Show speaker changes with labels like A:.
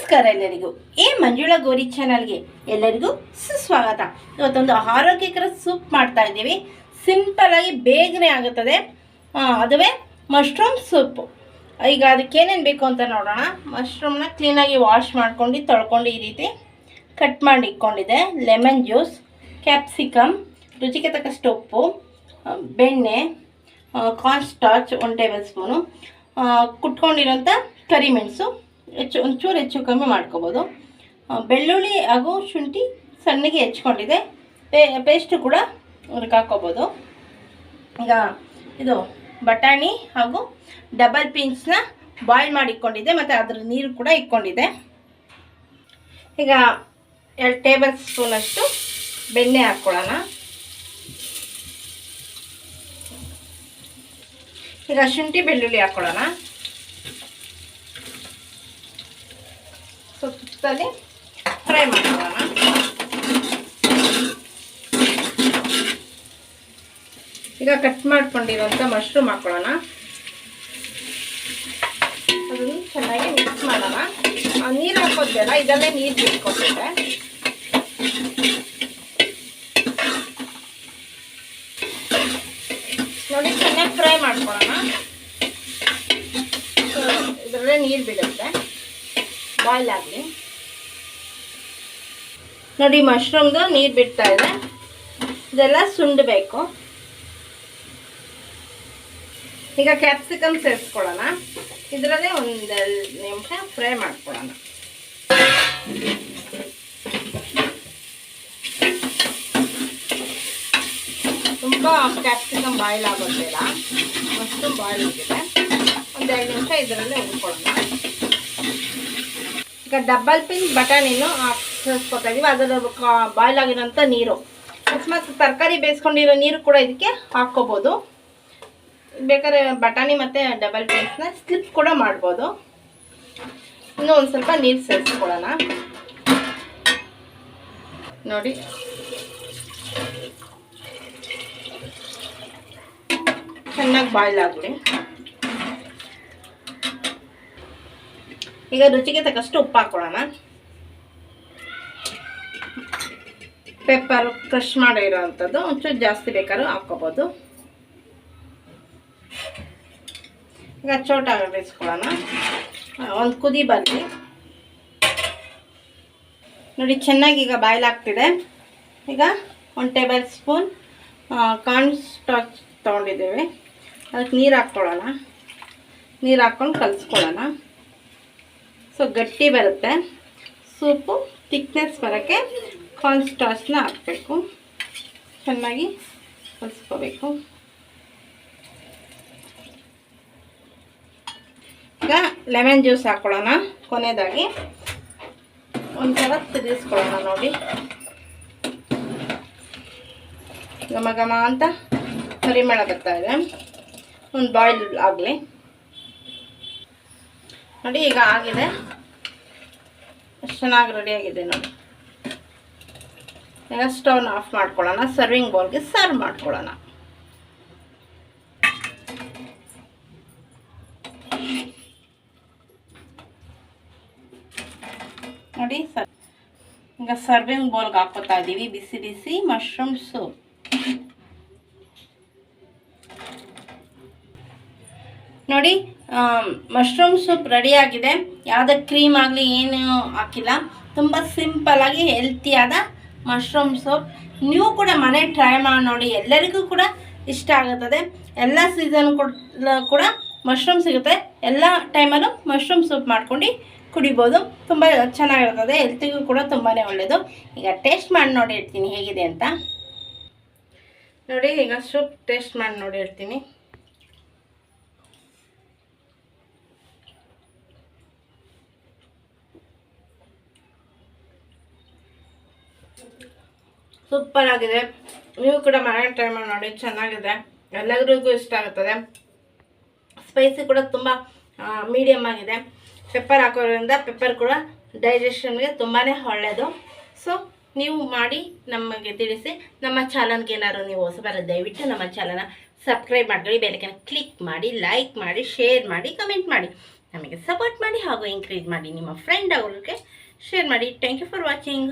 A: ನಮಸ್ಕಾರ ಎಲ್ಲರಿಗೂ. ಮಂಜುಳಾ ಗೋರಿ ಚಾನಲ್ಗೆ ಎಲ್ಲರಿಗೂ ಸುಸ್ವಾಗತ. ಇವತ್ತೊಂದು ಆರೋಗ್ಯಕರ ಸೂಪ್ ಮಾಡ್ತಾ ಇದ್ದೀವಿ. ಸಿಂಪಲ್ ಆಗಿ ಬೇಗನೆ ಆಗುತ್ತದೆ. ಅದುವೇ ಮಶ್ರೂಮ್ ಸೂಪ್. ಈಗ ಅದಕ್ಕೆ ಏನೇನು ಬೇಕು ಅಂತ ನೋಡೋಣ. ಮಶ್ರೂಮ್ನ ಕ್ಲೀನಾಗಿ ವಾಶ್ ಮಾಡ್ಕೊಂಡು ತೊಳ್ಕೊಂಡು ಈ ರೀತಿ ಕಟ್ ಮಾಡಿ ಇಟ್ಕೊಂಡಿದ್ದೆ. ಲೆಮನ್ ಜ್ಯೂಸ್, ಕ್ಯಾಪ್ಸಿಕಮ್, ರುಚಿಗೆ ತಕ್ಕಷ್ಟು ಉಪ್ಪು, ಬೆಣ್ಣೆ, ಕಾರ್ನ್ ಸ್ಟಾರ್ಚ್ 1 ಟೇಬಲ್ ಸ್ಪೂನು, ಕುಟ್ಕೊಂಡಿರೋಂಥ ಕರಿಮೆಣಸು ಒಂಚೂರು ಹೆಚ್ಚು ಕಮ್ಮಿ ಮಾಡ್ಕೋಬೋದು. ಬೆಳ್ಳುಳ್ಳಿ ಹಾಗೂ ಶುಂಠಿ ಸಣ್ಣಗೆ ಹೆಚ್ಕೊಂಡಿದೆ. ಪೇಸ್ಟು ಕೂಡ ಅದಕ್ಕೆ ಹಾಕ್ಕೋಬೋದು. ಈಗ ಇದು ಬಟಾಣಿ ಹಾಗೂ ಡಬಲ್ ಬೀನ್ಸ್ನ ಬಾಯ್ಲ್ ಮಾಡಿ ಇಟ್ಕೊಂಡಿದ್ದೆ, ಮತ್ತು ಅದ್ರ ನೀರು ಕೂಡ ಇಟ್ಕೊಂಡಿದ್ದೆ. ಈಗ 2 ಟೇಬಲ್ ಸ್ಪೂನಷ್ಟು ಬೆಣ್ಣೆ ಹಾಕ್ಕೊಳ್ಳೋಣ. ಈಗ ಶುಂಠಿ ಬೆಳ್ಳುಳ್ಳಿ ಹಾಕ್ಕೊಳ್ಳೋಣ. ತುಪ್ಪದಲ್ಲಿ ಫ್ರೈ ಮಾಡ್ಕೊಳ್ಳೋಣ. ಈಗ ಕಟ್ ಮಾಡ್ಕೊಂಡಿರೋಂಥ ಮಶ್ರೂಮ್ ಹಾಕ್ಕೊಳ್ಳೋಣ. ಅದನ್ನು ಚೆನ್ನಾಗಿ ಮಿಕ್ಸ್ ಮಾಡೋಣ. ನೀರು ಹಾಕೋದಲ್ಲ, ಇದಲ್ಲೇ ನೀರು ಬಿಟ್ಕೊಟ್ಟಿದ್ದೆ. ನೋಡಿ, ಚೆನ್ನಾಗಿ ಫ್ರೈ ಮಾಡ್ಕೊಳ್ಳೋಣ. ಇದರಲ್ಲೇ ನೀರು ಬಿಡುತ್ತೆ, ಬಾಯ್ಲ್ ಆಗಲಿ. ನೋಡಿ, ಮಶ್ರೂಮ್ದು ನೀರು ಬಿಡ್ತಾ ಇದೆ. ಇದೆಲ್ಲ ಸುಂಡಬೇಕು. ಈಗ ಕ್ಯಾಪ್ಸಿಕಮ್ ಸೇರಿಸ್ಕೊಳ್ಳೋಣ. ಇದರಲ್ಲೇ 1 ನಿಮಿಷ ಫ್ರೈ ಮಾಡ್ಕೊಳ್ಳೋಣ. ತುಂಬ ಕ್ಯಾಪ್ಸಿಕಮ್ ಬಾಯ್ಲ್ ಆಗೋದಿಲ್ಲ, ಮಶ್ರೂಮ್ ಬಾಯ್ಲ್ ಆಗಿದೆ. 1 2 ನಿಮಿಷ ಇದರಲ್ಲೇ ಉಳ್ಕೊಳ್ಳೋಣ. ಈಗ ಡಬಲ್ ಪಿನ್ ಬಟಾಣಿನೂ ಸೇರಿಸ್ಕೊತಾ ಇದೀವಿ. ಅದರ ಬಾಯ್ಲ್ ಆಗಿರೋಂಥ ನೀರು, ಅಕಸ್ಮಾತ್ ತರಕಾರಿ ಬೇಯಿಸ್ಕೊಂಡಿರೋ ನೀರು ಕೂಡ ಇದಕ್ಕೆ ಹಾಕ್ಕೋಬೋದು. ಬೇಕಾದ್ರೆ ಬಟಾಣಿ ಮತ್ತು ಡಬಲ್ ಪಿನ್ಸ್ನ ಸ್ಕಿಪ್ ಕೂಡ ಮಾಡ್ಬೋದು. ಇನ್ನೂ ಒಂದು ಸ್ವಲ್ಪ ನೀರು ಸೇರಿಸ್ಕೊಳ್ಳೋಣ. ನೋಡಿ, ಚೆನ್ನಾಗಿ ಬಾಯ್ಲ್ ಆಗಲಿ. ಈಗ ರುಚಿಗೆ ತಕ್ಕಷ್ಟು ಉಪ್ಪು ಹಾಕ್ಕೊಳ್ಳೋಣ. ಪೆಪ್ಪರ್ ಕ್ರಷ್ ಮಾಡಿರೋವಂಥದ್ದು ಒಂಚೂರು ಜಾಸ್ತಿ ಬೇಕಾದ್ರೂ ಹಾಕ್ಕೋಬೋದು. ಈಗ ಚೋಟ ಬೇಯಿಸ್ಕೊಳ್ಳೋಣ. 1 ಕುದಿ ಬರಲಿ. ನೋಡಿ, ಚೆನ್ನಾಗಿ ಈಗ ಬಾಯ್ಲ್ ಆಗ್ತಿದೆ. ಈಗ 1 ಟೇಬಲ್ ಸ್ಪೂನ್ ಕಾರ್ನ್ ಸ್ಟಾರ್ಚ್ ತೊಗೊಂಡಿದ್ದೇವೆ. ಅದಕ್ಕೆ ನೀರು ಹಾಕ್ಕೊಳ್ಳೋಣ. ನೀರು ಹಾಕ್ಕೊಂಡು ಕಲಿಸ್ಕೊಳ್ಳೋಣ. ಸೊ ಗಟ್ಟಿ ಬರುತ್ತೆ ಸೂಪು. ಥಿಕ್ನೆಸ್ ಬರೋಕ್ಕೆ ಕಾರ್ನ್ ಸ್ಟಾರ್ಚ್ನ ಹಾಕಬೇಕು. ಚೆನ್ನಾಗಿ ಕಲಿಸ್ಕೋಬೇಕು. ಈಗ ಲೆಮನ್ ಜ್ಯೂಸ್ ಹಾಕ್ಕೊಳ್ಳೋಣ. ಕೊನೆಯದಾಗಿ ಒಂದ್ಸಲ ತಿರುಗಿಸ್ಕೊಳ್ಳೋಣ. ನೋಡಿ, ಘಮ ಘಮ ಅಂತ ಪರಿಮಳ ಬರ್ತಾ ಇದೆ. ಒಂದು ಬಾಯ್ಲ್ ಆಗಲಿ. ನೋಡಿ, ಈಗ ಆಗಿದೆ. ಎಷ್ಟು ಚೆನ್ನಾಗಿ ರೆಡಿಯಾಗಿದೆ ನೋಡಿ. ಈಗ ಸ್ಟವ್ನ ಆಫ್ ಮಾಡ್ಕೊಳ್ಳೋಣ. ಸರ್ವಿಂಗ್ ಬೌಲ್ಗೆ ಸರ್ವ್ ಮಾಡ್ಕೊಳ್ಳೋಣ. ನೋಡಿ, ಈಗ ಸರ್ವಿಂಗ್ ಬೌಲ್ಗೆ ಹಾಕೋತಾ ಇದ್ದೀವಿ ಬಿಸಿ ಬಿಸಿ ಮಶ್ರೂಮ್ ಸೂಪ್. ನೋಡಿ, ಮಶ್ರೂಮ್ ಸೂಪ್ ರೆಡಿಯಾಗಿದೆ. ಯಾವುದೇ ಕ್ರೀಮ್ ಆಗಲಿ ಏನು ಹಾಕಿಲ್ಲ. ತುಂಬ ಸಿಂಪಲ್ಲಾಗಿ ಹೆಲ್ತಿಯಾದ ಮಶ್ರೂಮ್ ಸೂಪ್. ನೀವು ಕೂಡ ಮನೆ ಟ್ರೈ ಮಾಡಿ ನೋಡಿ. ಎಲ್ಲರಿಗೂ ಕೂಡ ಇಷ್ಟ ಆಗುತ್ತದೆ. ಎಲ್ಲ ಸೀಸನ್ ಕೂಡ ಮಶ್ರೂಮ್ ಸಿಗುತ್ತೆ. ಎಲ್ಲ ಟೈಮಲ್ಲೂ ಮಶ್ರೂಮ್ ಸೂಪ್ ಮಾಡ್ಕೊಂಡು ಕುಡಿಬೋದು. ತುಂಬ ಚೆನ್ನಾಗಿರ್ತದೆ. ಹೆಲ್ತಿಗೂ ಕೂಡ ತುಂಬಾ ಒಳ್ಳೆಯದು. ಈಗ ಟೇಸ್ಟ್ ಮಾಡಿ ನೋಡಿ ಹೇಳ್ತೀನಿ ಹೇಗಿದೆ ಅಂತ. ನೋಡಿ, ಈಗ ಸೂಪ್ ಟೇಸ್ಟ್ ಮಾಡಿ ನೋಡಿ ಹೇಳ್ತೀನಿ. ಸೂಪರ್ ಆಗಿದೆ. ನೀವು ಕೂಡ ಮನೆ ಟ್ರೈ ಮಾಡಿ ನೋಡಿ. ಚೆನ್ನಾಗಿದೆ, ಎಲ್ಲರಿಗೂ ಇಷ್ಟ ಆಗುತ್ತದೆ. ಸ್ಪೈಸಿ ಕೂಡ ತುಂಬ ಮೀಡಿಯಮ್ ಆಗಿದೆ. ಪೆಪ್ಪರ್ ಹಾಕೋದ್ರಿಂದ ಪೆಪ್ಪರ್ ಕೂಡ ಡೈಜೆಷನ್ಗೆ ತುಂಬಾ ಒಳ್ಳೆಯದು. ಸೊ ನೀವು ಮಾಡಿ ನಮಗೆ ತಿಳಿಸಿ. ನಮ್ಮ ಚಾನಲ್ಗೆ ಏನಾದ್ರು ನೀವು ಹೊಸಬರ ದಯವಿಟ್ಟು ನಮ್ಮ ಚಾನಲ್ನ ಸಬ್ಸ್ಕ್ರೈಬ್ ಮಾಡ್ಕೊಳ್ಳಿ. ಬೆಲ್ ಐಕಾನ್ ಕ್ಲಿಕ್ ಮಾಡಿ, ಲೈಕ್ ಮಾಡಿ, ಶೇರ್ ಮಾಡಿ, ಕಮೆಂಟ್ ಮಾಡಿ. ನಮಗೆ ಸಪೋರ್ಟ್ ಮಾಡಿ ಹಾಗೂ ಎಂಕರೇಜ್ ಮಾಡಿ. ನಿಮ್ಮ ಫ್ರೆಂಡ್ ಅವ್ರಿಗೆ ಶೇರ್ ಮಾಡಿ. Thank you for watching.